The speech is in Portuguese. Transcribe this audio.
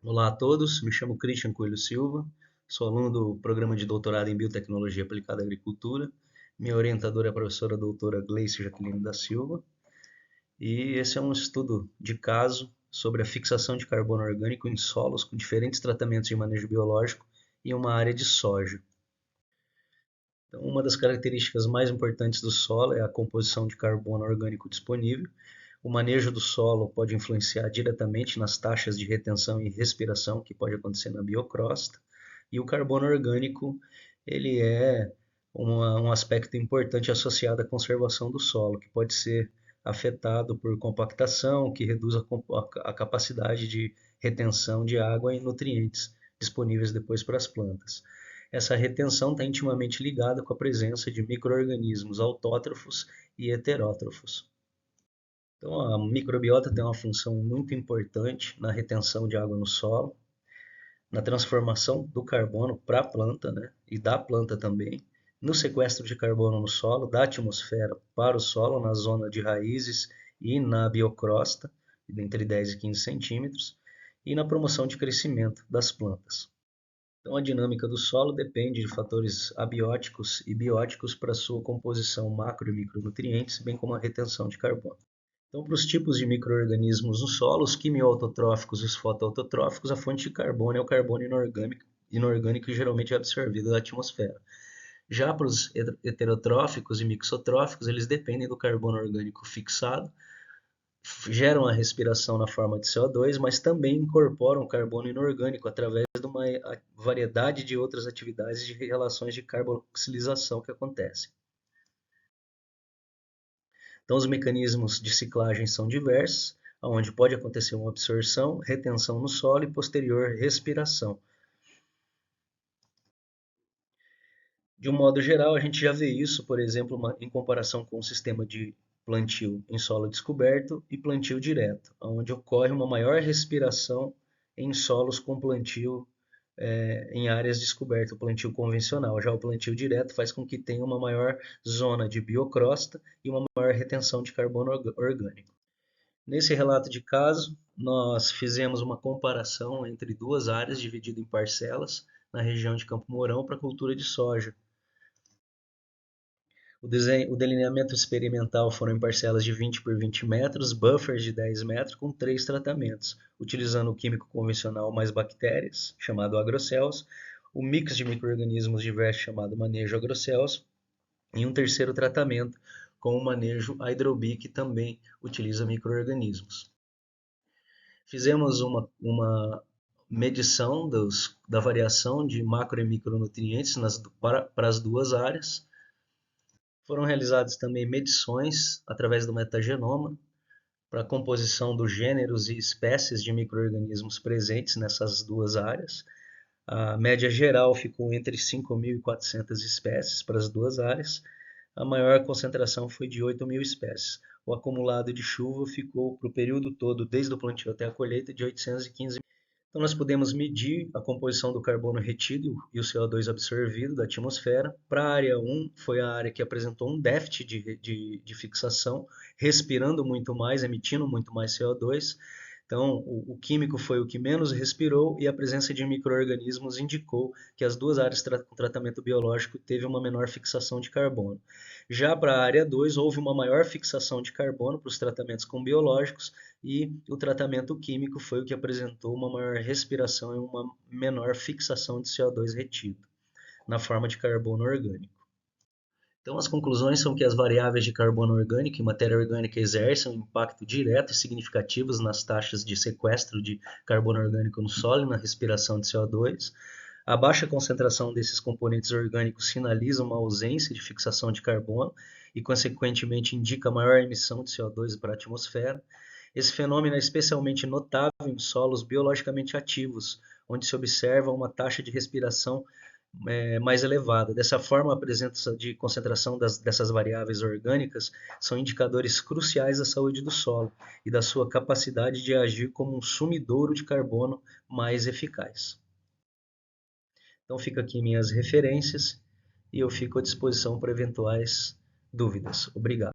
Olá a todos, me chamo Christian Coelho Silva, sou aluno do programa de doutorado em Biotecnologia Aplicada à Agricultura. Minha orientadora é a professora doutora Gleice Jaqueline da Silva, e esse é um estudo de caso sobre a fixação de carbono orgânico em solos com diferentes tratamentos de manejo biológico em uma área de soja. Então, uma das características mais importantes do solo é a composição de carbono orgânico disponível. O manejo do solo pode influenciar diretamente nas taxas de retenção e respiração que pode acontecer na biocrosta. E o carbono orgânico, ele é um aspecto importante associado à conservação do solo, que pode ser afetado por compactação, que reduz a capacidade de retenção de água e nutrientes disponíveis depois para as plantas. Essa retenção está intimamente ligada com a presença de micro-organismos autótrofos e heterótrofos. Então, a microbiota tem uma função muito importante na retenção de água no solo, na transformação do carbono para a planta, né, e da planta também, no sequestro de carbono no solo, da atmosfera para o solo, na zona de raízes e na biocrosta, entre 10 e 15 centímetros, e na promoção de crescimento das plantas. Então, a dinâmica do solo depende de fatores abióticos e bióticos para sua composição macro e micronutrientes, bem como a retenção de carbono. Então, para os tipos de micro-organismos no solo, os quimiautotróficos e os fotoautotróficos, a fonte de carbono é o carbono inorgânico e geralmente é absorvido da atmosfera. Já para os heterotróficos e mixotróficos, eles dependem do carbono orgânico fixado, geram a respiração na forma de CO2, mas também incorporam carbono inorgânico através de uma variedade de outras atividades de relações de carboxilização que acontecem. Então, os mecanismos de ciclagem são diversos, onde pode acontecer uma absorção, retenção no solo e posterior respiração. De um modo geral, a gente já vê isso, por exemplo, em comparação com o sistema de plantio em solo descoberto e plantio direto, onde ocorre uma maior respiração em solos com plantio em áreas descobertas, o plantio convencional. Já o plantio direto faz com que tenha uma maior zona de biocrosta e uma maior retenção de carbono orgânico. Nesse relato de caso, nós fizemos uma comparação entre duas áreas divididas em parcelas na região de Campo Mourão para a cultura de soja. O delineamento experimental foram em parcelas de 20 por 20 metros, buffers de 10 metros, com 3 tratamentos, utilizando o químico convencional mais bactérias, chamado agrocelos, o mix de micro-organismos diversos, chamado manejo agrocelos, e um terceiro tratamento, com o manejo Hydrobi, que também utiliza micro-organismos. Fizemos uma medição da variação de macro e micronutrientes para as duas áreas. Foram realizadas também medições através do metagenoma para a composição dos gêneros e espécies de micro-organismos presentes nessas duas áreas. A média geral ficou entre 5.400 espécies para as duas áreas. A maior concentração foi de 8.000 espécies. O acumulado de chuva ficou para o período todo, desde o plantio até a colheita, de 815. Então, nós podemos medir a composição do carbono retido e o CO2 absorvido da atmosfera. Para a área 1, foi a área que apresentou um déficit de fixação, respirando muito mais, emitindo muito mais CO2. Então, o químico foi o que menos respirou e a presença de micro-organismos indicou que as duas áreas com tratamento biológico teve uma menor fixação de carbono. Já para a área 2, houve uma maior fixação de carbono para os tratamentos com biológicos e o tratamento químico foi o que apresentou uma maior respiração e uma menor fixação de CO2 retido na forma de carbono orgânico. Então, as conclusões são que as variáveis de carbono orgânico e matéria orgânica exercem um impacto direto e significativo nas taxas de sequestro de carbono orgânico no solo e na respiração de CO2. A baixa concentração desses componentes orgânicos sinaliza uma ausência de fixação de carbono e, consequentemente, indica maior emissão de CO2 para a atmosfera. Esse fenômeno é especialmente notável em solos biologicamente ativos, onde se observa uma taxa de respiração mais elevada. Dessa forma, a presença de concentração dessas variáveis orgânicas são indicadores cruciais da saúde do solo e da sua capacidade de agir como um sumidouro de carbono mais eficaz. Então, fica aqui minhas referências e eu fico à disposição para eventuais dúvidas. Obrigado.